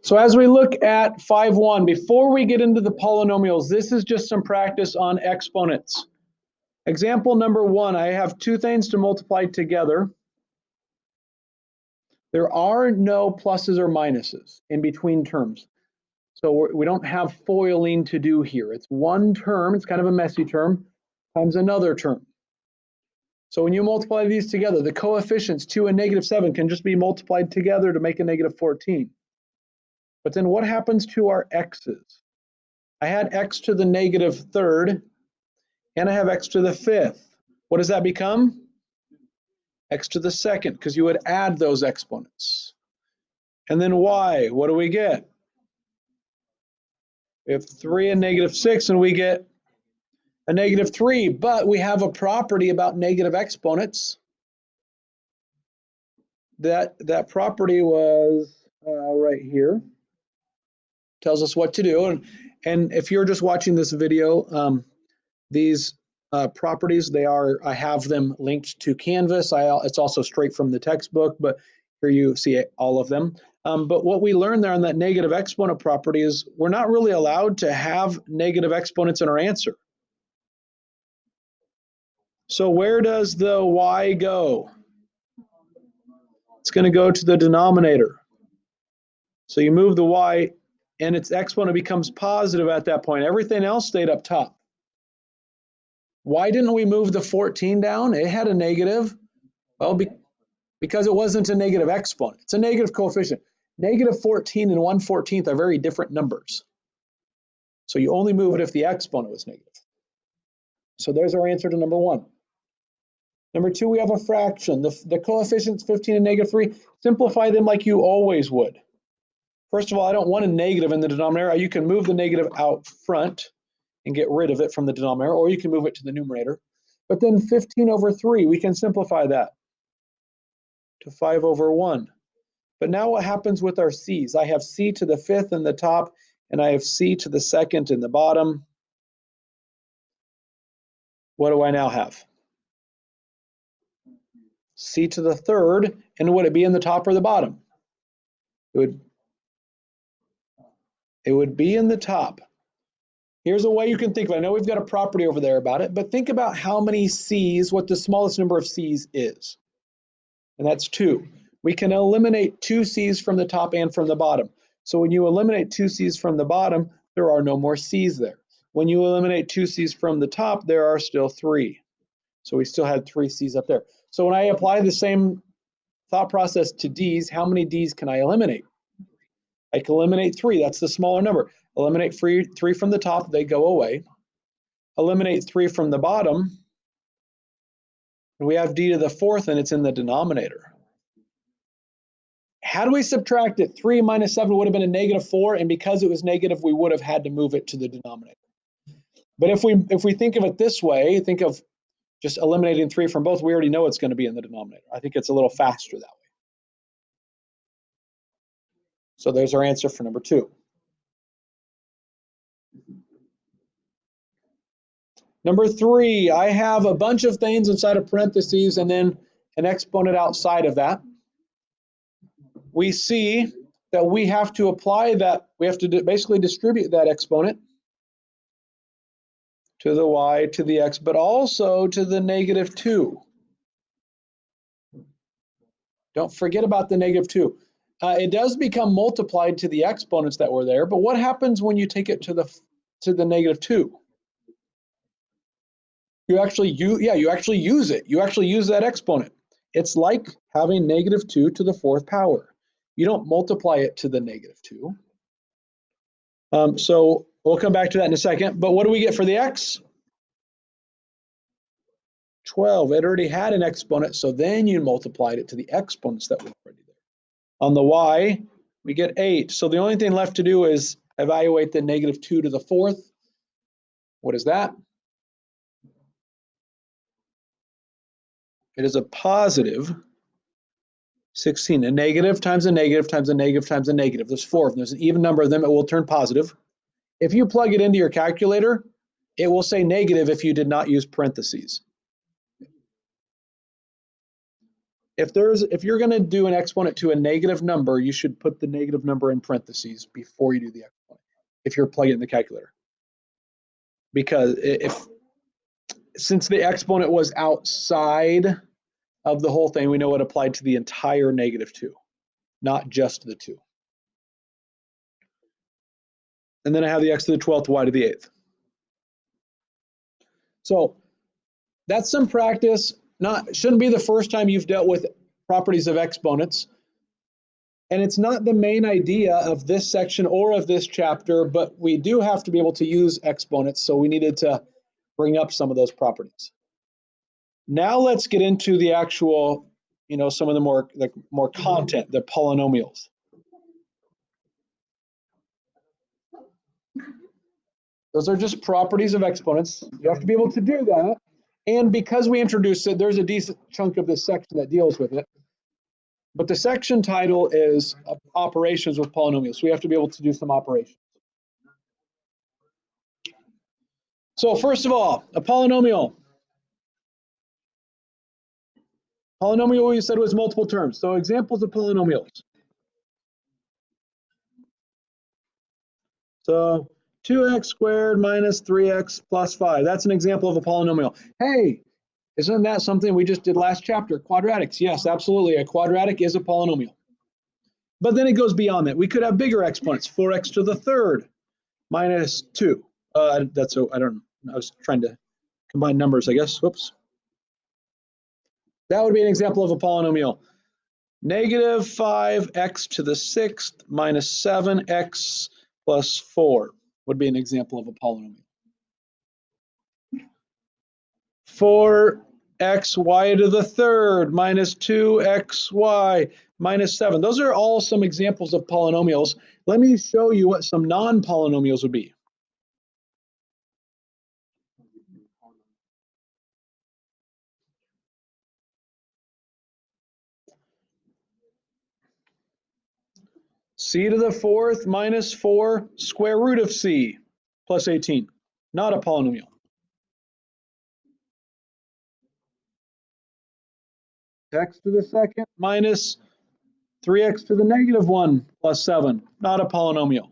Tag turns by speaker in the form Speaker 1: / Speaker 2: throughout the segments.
Speaker 1: So as we look at 5.1, before we get into the polynomials, this is just some practice on exponents. Example number 1, I have two things to multiply together. There are no pluses or minuses in between terms. So we don't have foiling to do here. It's one term, it's kind of a messy term, times another term. So when you multiply these together, the coefficients 2 and -7 can just be multiplied together to make a -14. But then what happens to our x's? I had x to the -3rd, and I have x to the 5th. What does that become? X to the 2nd, because you would add those exponents. And then y, what do we get? We have 3 and -6, and we get a -3, but we have a property about negative exponents. That property was right here. Tells us what to do. And if you're just watching this video, these properties, I have them linked to Canvas. It's also straight from the textbook, but here you see all of them. But what we learned there on that negative exponent property is we're not really allowed to have negative exponents in our answer. So where does the y go? It's going to go to the denominator. So you move the y, and its exponent becomes positive at that point. Everything else stayed up top. Why didn't we move the 14 down? It had a negative. Well, because it wasn't a negative exponent. It's a negative coefficient. -14 and 1/14 are very different numbers. So you only move it if the exponent was negative. So there's our answer to number 1. Number 2, we have a fraction. The coefficients 15 and -3, simplify them like you always would. First of all, I don't want a negative in the denominator. You can move the negative out front and get rid of it from the denominator, or you can move it to the numerator. But then 15/3, we can simplify that to 5/1. But now what happens with our c's? I have c to the 5th in the top, and I have c to the 2nd in the bottom. What do I now have? C to the 3rd, and would it be in the top or the bottom? It would be in the top. Here's a way you can think of it. I know we've got a property over there about it, but think about how many c's, what the smallest number of c's is. And that's 2. We can eliminate 2 c's from the top and from the bottom. So when you eliminate 2 c's from the bottom, there are no more c's there. When you eliminate 2 c's from the top, there are still 3. So we still had 3 c's up there. So when I apply the same thought process to d's, how many d's can I eliminate? I can eliminate 3. That's the smaller number. Eliminate 3 from the top, they go away. Eliminate 3 from the bottom, and we have d to the 4th, and it's in the denominator. How do we subtract it? 3 minus 7 would have been a -4, and because it was negative, we would have had to move it to the denominator. But if we think of it this way, think of just eliminating 3 from both, we already know it's going to be in the denominator. I think it's a little faster that way. So there's our answer for number 2. Number 3, I have a bunch of things inside of parentheses and then an exponent outside of that. We see that we have to apply that, we have to basically distribute that exponent to the y, to the x, but also to the -2. Don't forget about the -2. It does become multiplied to the exponents that were there, but what happens when you take it to the -2? You actually use it. You actually use that exponent. It's like having -2 to the 4th power. You don't multiply it to the -2. So we'll come back to that in a second. But what do we get for the x? 12. It already had an exponent, so then you multiplied it to the exponents that were already there. On the y, we get 8. So the only thing left to do is evaluate the -2 to the 4th. What is that? It is a positive 16. A negative times a negative times a negative times a negative. There's 4 of them. There's an even number of them. It will turn positive. If you plug it into your calculator, it will say negative if you did not use parentheses. if you're going to do an exponent to a negative number, you should put the negative number in parentheses before you do the exponent, if you're plugging it in the calculator. Because since the exponent was outside of the whole thing, we know it applied to the entire -2, not just the 2. And then I have the x to the 12th, y to the 8th. So that's some practice. Shouldn't be the first time you've dealt with properties of exponents. And it's not the main idea of this section or of this chapter, but we do have to be able to use exponents, so we needed to bring up some of those properties. Now let's get into the actual, some of the more content, the polynomials. Those are just properties of exponents. You have to be able to do that. And because we introduced it, there's a decent chunk of this section that deals with it. But the section title is operations with polynomials. So we have to be able to do some operations. So first of all, a polynomial. Polynomial we said was multiple terms. So examples of polynomials. So 2x squared minus 3x plus 5. That's an example of a polynomial. Hey, isn't that something we just did last chapter? Quadratics. Yes, absolutely. A quadratic is a polynomial. But then it goes beyond that. We could have bigger exponents. 4x to the third minus 2. I was trying to combine numbers, I guess. Whoops. That would be an example of a polynomial. Negative 5x to the 6th minus 7x plus 4 would be an example of a polynomial. 4xy to the third minus 2xy minus 7. Those are all some examples of polynomials. Let me show you what some non-polynomials would be. C to the 4th minus 4 square root of c plus 18. Not a polynomial. X to the 2nd minus 3x to the negative 1 plus 7. Not a polynomial.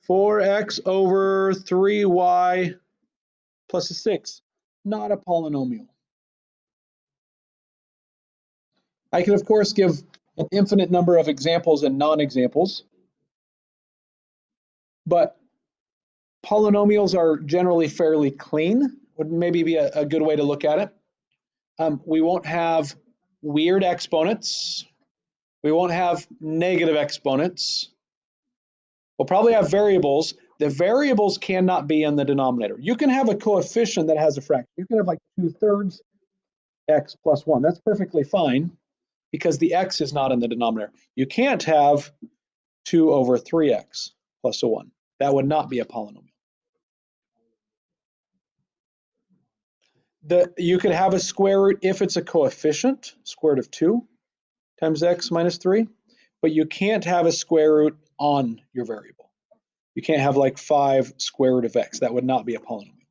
Speaker 1: 4x over 3y plus a 6. Not a polynomial. I can, of course, give an infinite number of examples and non-examples, but polynomials are generally fairly clean, would maybe be a good way to look at it. We won't have weird exponents. We won't have negative exponents. We'll probably have variables. The variables cannot be in the denominator. You can have a coefficient that has a fraction. You can have like 2/3 x plus 1. That's perfectly fine because the x is not in the denominator. You can't have 2 over 3x plus a 1. That would not be a polynomial. You could have a square root if it's a coefficient, square root of 2 times x minus 3, but you can't have a square root on your variable. You can't have like 5 square root of x. That would not be a polynomial.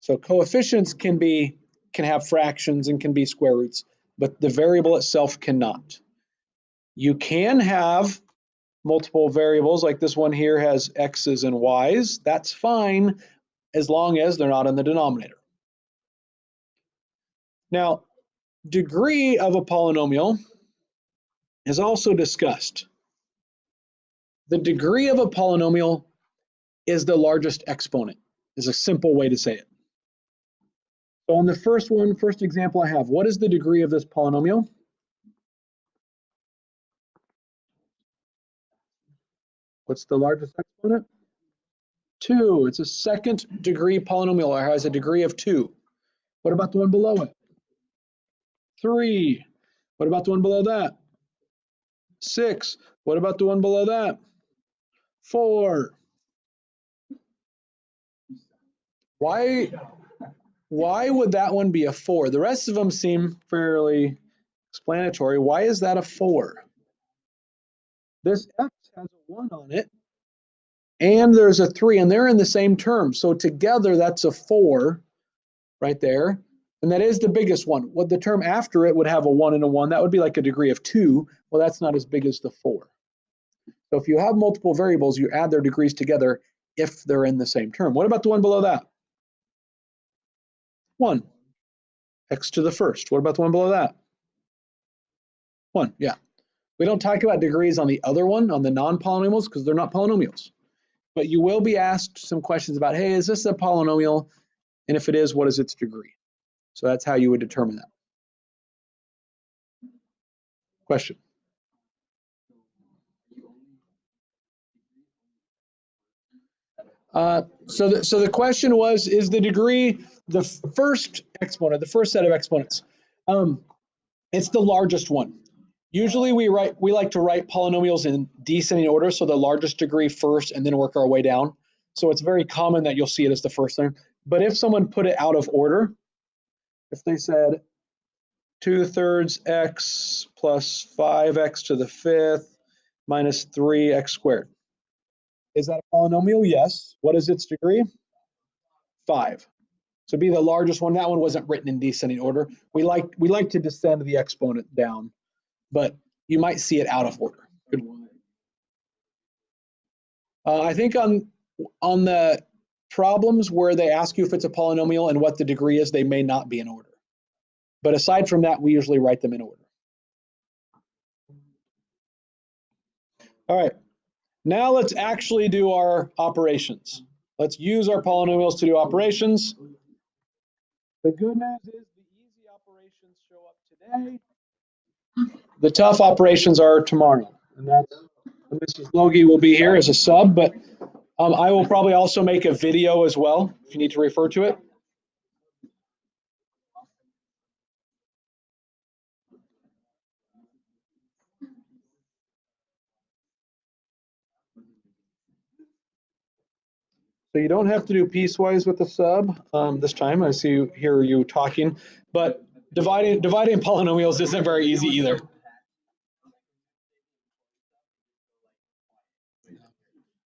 Speaker 1: So coefficients can have fractions and can be square roots, but the variable itself cannot. You can have multiple variables, like this one here has x's and y's. That's fine as long as they're not in the denominator. Now, degree of a polynomial is also discussed. The degree of a polynomial is the largest exponent, is a simple way to say it. So on the first example I have, what is the degree of this polynomial? What's the largest exponent? 2. It's a second degree polynomial, or has a degree of 2. What about the one below it? 3. What about the one below that? 6. What about the one below that? 4. Why would that one be a 4? The rest of them seem fairly explanatory. Why is that a 4? This x has a 1 on it, and there's a 3, and they're in the same term. So together, that's a 4. right there. And that is the biggest one. What the term after it would have a 1 and a 1. That would be like a degree of 2. Well, that's not as big as the 4. So if you have multiple variables, you add their degrees together if they're in the same term. What about the one below that? 1. X to the first. What about the one below that? 1. Yeah. We don't talk about degrees on the other one, on the non-polynomials, because they're not polynomials. But you will be asked some questions about, hey, is this a polynomial? And if it is, what is its degree? So that's how you would determine that. Question? So the question was, is the degree the first exponent, the first set of exponents? It's the largest one. Usually we like to write polynomials in descending order, so the largest degree first and then work our way down. So it's very common that you'll see it as the first thing. But if someone put it out of order, if they said 2/3 x plus 5x to the 5th minus 3x squared. Is that a polynomial? Yes. What is its degree? 5. So be the largest one. That one wasn't written in descending order. We like to descend the exponent down, but you might see it out of order. I think on the problems where they ask you if it's a polynomial and what the degree is, they may not be in order. But aside from that, we usually write them in order. All right, now let's actually do our operations. Let's use our polynomials to do operations. The good news is the easy operations show up today. The tough operations are tomorrow. And that's Mrs. Logie will be here as a sub, but I will probably also make a video as well if you need to refer to it. So you don't have to do piecewise with the sub this time. I hear you talking, but dividing polynomials isn't very easy either.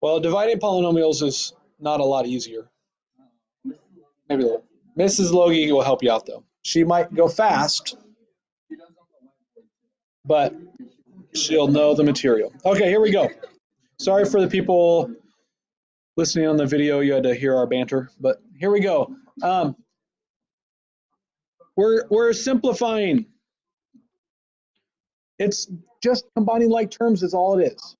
Speaker 1: Well, dividing polynomials is not a lot easier. Maybe a little. Mrs. Logie will help you out though. She might go fast, but she'll know the material. Okay, here we go. Sorry for the people listening on the video, you had to hear our banter, but here we go. We're simplifying. It's just combining like terms is all it is.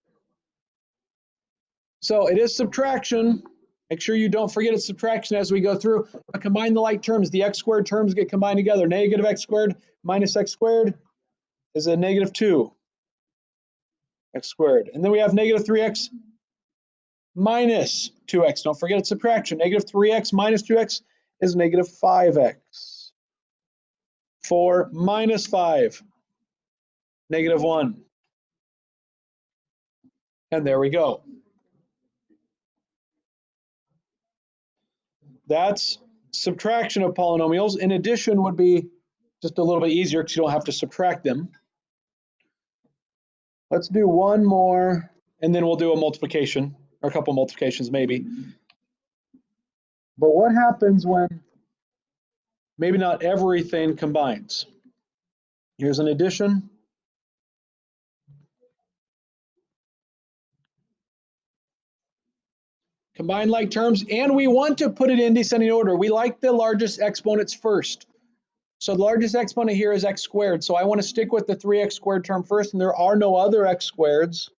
Speaker 1: So it is subtraction. Make sure you don't forget it's subtraction as we go through. Combine the like terms. The x squared terms get combined together. Negative x squared minus x squared is a negative 2 x squared. And then we have negative 3x minus 2x. Don't forget it's subtraction. Negative 3x minus 2x is negative 5x. 4 minus 5, negative 1. And there we go. That's subtraction of polynomials. In addition would be just a little bit easier because you don't have to subtract them. Let's do one more, and then we'll do a multiplication, or a couple multiplications maybe. But what happens when maybe not everything combines? Here's an addition. Combine like terms, and we want to put it in descending order. We like the largest exponents first. So the largest exponent here is x squared. So I want to stick with the 3x squared term first, and there are no other x squareds.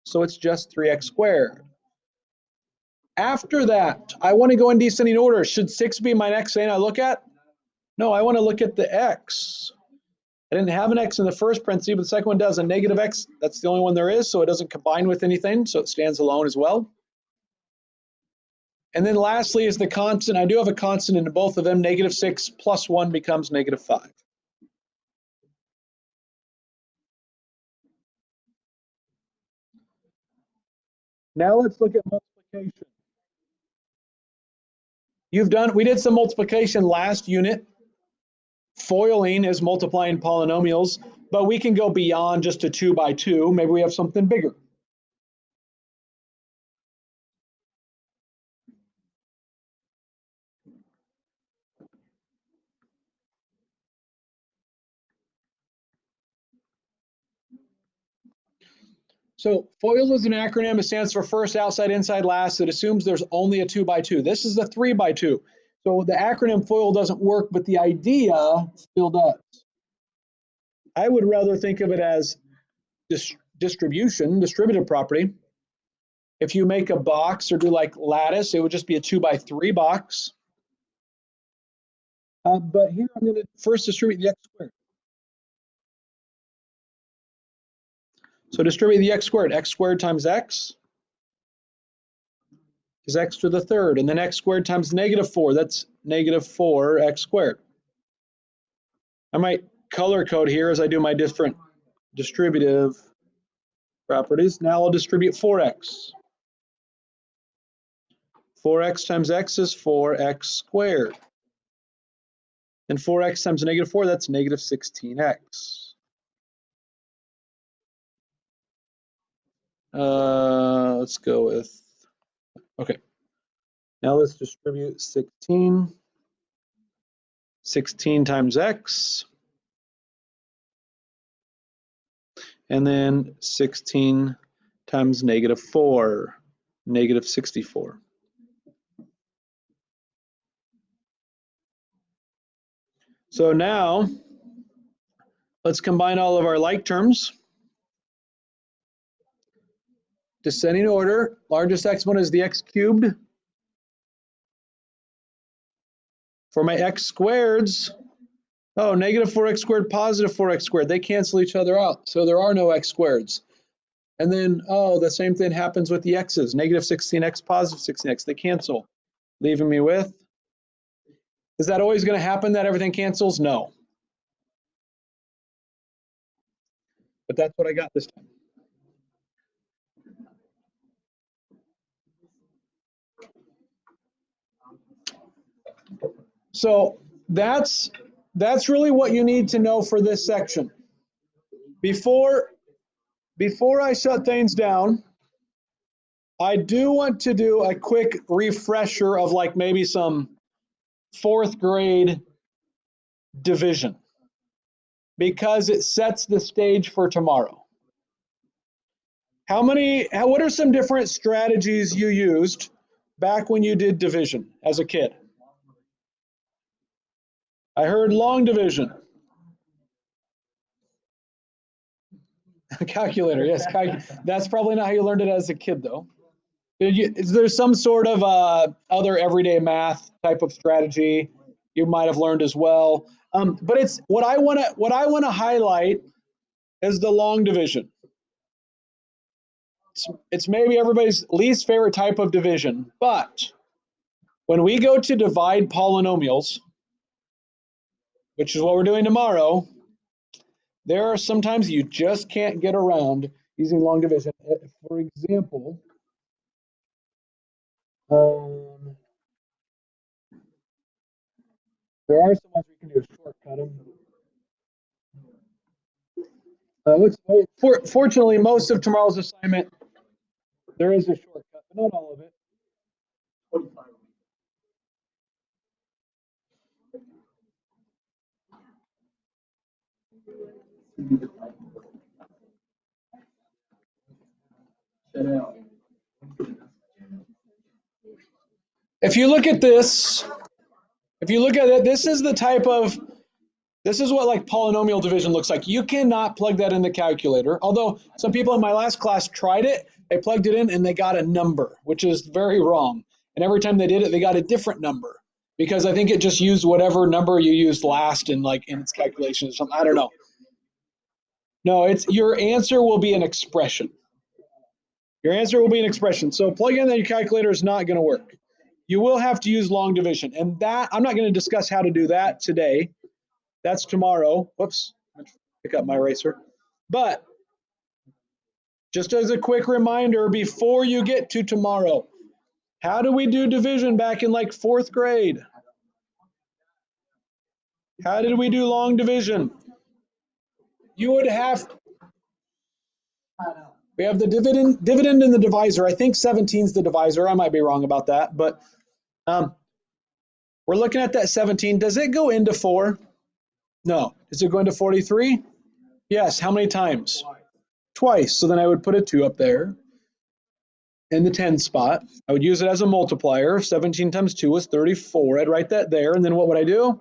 Speaker 1: So it's just 3x squared. After that, I want to go in descending order. Should 6 be my next thing I look at? No, I want to look at the x. I didn't have an x in the first parenthesis, but the second one does. A negative x, that's the only one there is, so it doesn't combine with anything, so it stands alone as well. And then lastly is the constant. I do have a constant in both of them. Negative 6 plus 1 becomes negative 5. Now let's look at multiplication. We did some multiplication last unit. Foiling is multiplying polynomials, but we can go beyond just a 2 by 2. Maybe we have something bigger. So FOIL is an acronym. It stands for first, outside, inside, last. It assumes there's only a 2x2. This is a 3x2. So the acronym FOIL doesn't work, but the idea still does. I would rather think of it as distributive property. If you make a box or do like lattice, it would just be a 2x3 box. But here I'm going to first distribute the x squared. So distribute the x squared times x is x to the third, and then x squared times -4, that's -4x squared. I might color code here as I do my different distributive properties. Now I'll distribute 4x. 4x times x is 4x squared. And 4x times -4, that's -16x. Let's go with, okay. Now let's distribute 16. 16 times x. And then 16 times -4, -64. So now let's combine all of our like terms. Descending order, largest exponent is the x cubed. For my x squareds, oh, -4x squared, +4x squared, they cancel each other out. So there are no x squareds. And then, oh, the same thing happens with the x's, -16x, +16x, they cancel, leaving me with, is that always going to happen that everything cancels? No. But that's what I got this time. So that's really what you need to know for this section. Before I shut things down, I do want to do a quick refresher of like maybe some 4th grade division, because it sets the stage for tomorrow. What are some different strategies you used back when you did division as a kid? I heard long division. Calculator, yes. That's probably not how you learned it as a kid, though. Is there some sort of other everyday math type of strategy you might have learned as well? But it's what I want to highlight is the long division. It's maybe everybody's least favorite type of division, but when we go to divide polynomials, which is what we're doing tomorrow, there are sometimes you just can't get around using long division. For example, there are some ways we can do a shortcut them. Fortunately, most of tomorrow's assignment, there is a shortcut, but not all of it. If you look at this, this is the type of, this is what like polynomial division looks like. You cannot plug that in the calculator. Although some people in my last class tried it, they plugged it in and they got a number, which is very wrong. And every time they did it, they got a different number, because I think it just used whatever number you used last in its calculation or something. I don't know. No, it's your answer will be an expression. Your answer will be an expression. So plugging in your calculator is not going to work. You will have to use long division, and that I'm not going to discuss how to do that today. That's tomorrow. Whoops, pick up my eraser. But just as a quick reminder before you get to tomorrow, how do we do division back in like 4th grade? How did we do long division? You would have, we have the dividend and the divisor. I think 17 is the divisor. I might be wrong about that, but we're looking at that 17. Does it go into 4? No. Does it go into 43? Yes. How many times? twice. So then I would put a 2 up there in the 10 spot. I would use it as a multiplier. 17 times 2 was 34. I'd write that there. And then what would I do?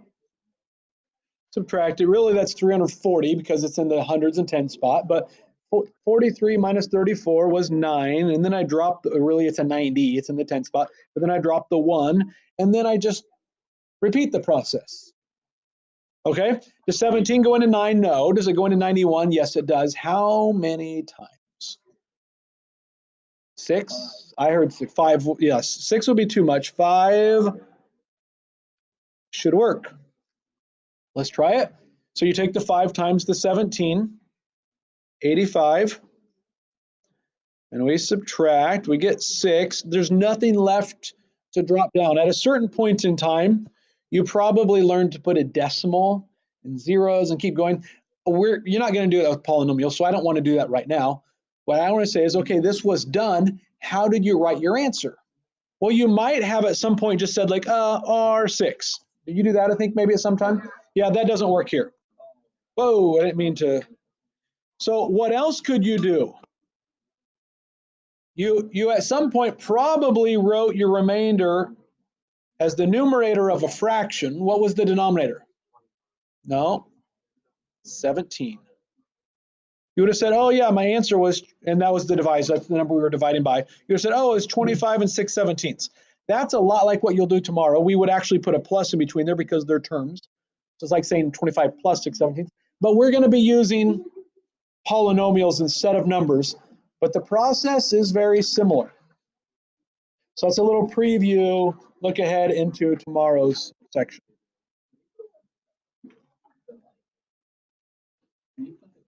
Speaker 1: Subtract it. Really, that's 340 because it's in the hundreds and 10 spot. But 43 minus 34 was 9. And then I dropped, really, it's a 90. It's in the 10 spot. But then I dropped the 1. And then I just repeat the process. Okay? Does 17 go into 9? No. Does it go into 91? Yes, it does. How many times? 6? I heard 6. 5. Yes. 6 would be too much. 5 should work. Let's try it. So you take the 5 times the 17, 85. And we subtract. We get 6. There's nothing left to drop down. At a certain point in time, you probably learned to put a decimal and zeros and keep going. You're not going to do it with polynomials, so I don't want to do that right now. What I want to say is, okay, this was done. How did you write your answer? Well, you might have at some point just said like R6. Did you do that, I think, maybe at some time? Yeah, that doesn't work here. Whoa, I didn't mean to. So what else could you do? You at some point probably wrote your remainder as the numerator of a fraction. What was the denominator? No, 17. You would have said, oh yeah, my answer was, and that was the divisor, that's the number we were dividing by. You would have said, oh, it's 25 and 6/17. That's a lot like what you'll do tomorrow. We would actually put a plus in between there because they're terms. So it's like saying 25 plus 6/17. But we're going to be using polynomials instead of numbers. But the process is very similar. So that's a little preview, look ahead into tomorrow's section.